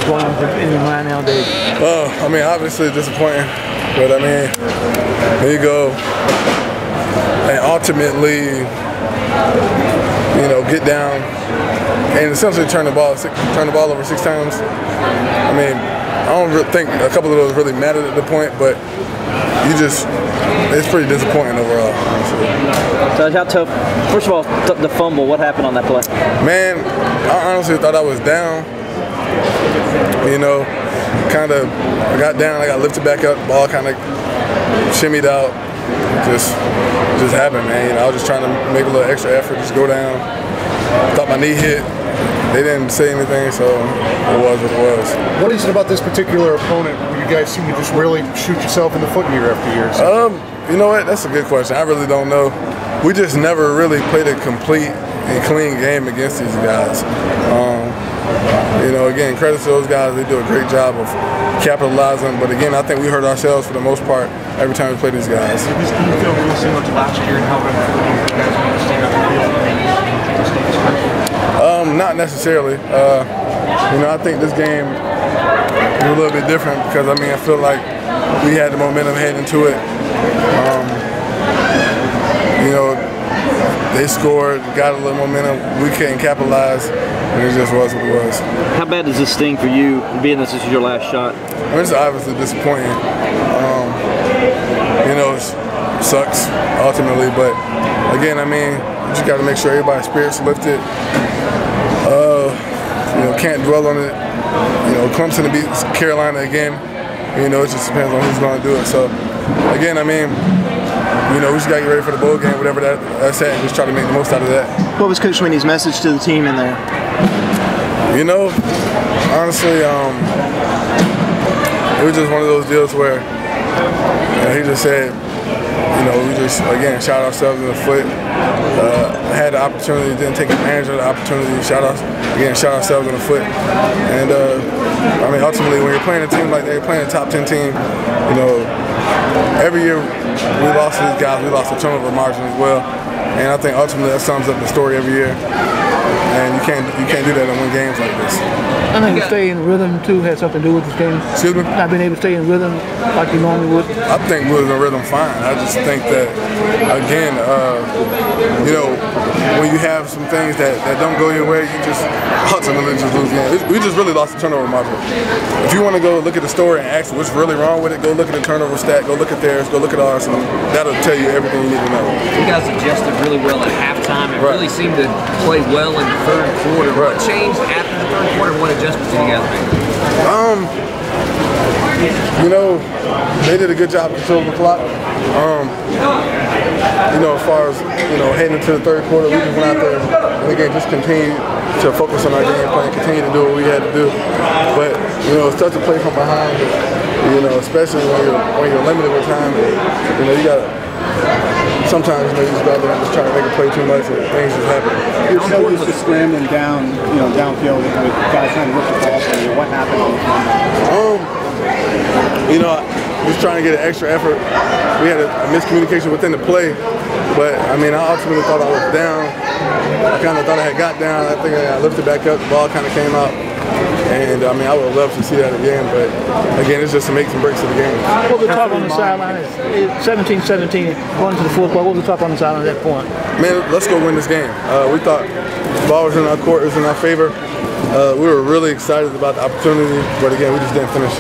what's going on in your mind nowadays? I mean, obviously disappointing, but I mean, here you go, and ultimately, you know, get down and essentially turn the ball over 6 times. I mean, I don't think a couple of those really mattered at the point, but it's pretty disappointing overall, honestly. So how tough, first of all, the fumble, what happened on that play? Man, I honestly thought I was down. You know, I got down, I got lifted back up, ball kind of shimmied out. Just happened, man. You know, I was just trying to make a little extra effort, just go down. Thought my knee hit. They didn't say anything, so it was what it was. What is it about this particular opponent where you guys seem to just really shoot yourself in the foot year after year? You know what? That's a good question. I really don't know. We just never really played a complete and clean game against these guys. You know, again, credit to those guys. They do a great job of capitalizing. But again, I think we hurt ourselves for the most part every time we play these guys. Did this game feel really similar to last year and how it you guys made to stand up and feel not necessarily. You know, I think this game was a little bit different because, I mean, I feel like we had the momentum heading into it. You know, they scored, got a little momentum. We couldn't capitalize, and it just was what it was. How bad does this sting for you, being this is your last shot? I mean, it's obviously disappointing. You know, it sucks ultimately, but again, I mean, you just got to make sure everybody's spirits lifted. You know, can't dwell on it. You know, Clemson to beat Carolina again. You know, it just depends on who's going to do it. So, again, I mean, you know, we just got to get ready for the bowl game, whatever that's at, and just try to make the most out of that. What was Coach Sweeney's message to the team in there? You know, honestly, it was just one of those deals where he just said, you know, we just, again, shot ourselves in the foot. Had the opportunity, didn't take advantage of the opportunity. Shot ourselves in the foot. And, I mean, ultimately, when you're playing a team like that, you're playing a top 10 team, you know, every year we lost to these guys, we lost the turnover margin as well. And I think ultimately that sums up the story every year. And you can't do that and win games like this. I think stay in rhythm too had something to do with this game. Excuse me? Not being able to stay in rhythm like you normally would. I think we was in rhythm fine. I just think that, again, you know, when you have some things that don't go your way, you just ultimately just lose games. We just really lost the turnover margin. If you want to go look at the story and ask what's really wrong with it, go look at the turnover stat, go look at theirs, go look at ours, and that'll tell you everything you need to know. You guys adjusted really well at halftime and really seemed to play well in the third quarter. What changed after the third quarter? What adjustments did you guys make? You know, they did a good job controlling the clock. You know, as far as, you know, heading into the third quarter, we just went out there and again just continued to focus on our game plan, continue to do what we had to do. But, you know, it's tough to play from behind, you know, especially when you're limited with time. You know, you gotta sometimes, you know, you just go out there and just try to make a play too much and things just happen. You're so used to scrambling down, you know, downfield with guys trying to rip the ball from you. What happened? You know, just trying to get an extra effort. We had a miscommunication within the play, but I mean, I ultimately thought I was down. I kind of thought I had got down. I think I lifted back up. The ball kind of came out. And, I mean, I would have loved to see that again, but, again, it's just to make some breaks to the game. What was the talk on the sideline? 17-17 going to the fourth quarter. What was the talk on the sideline at that point? Man, let's go win this game. We thought the ball was in our court, it was in our favor. We were really excited about the opportunity, but, again, we just didn't finish.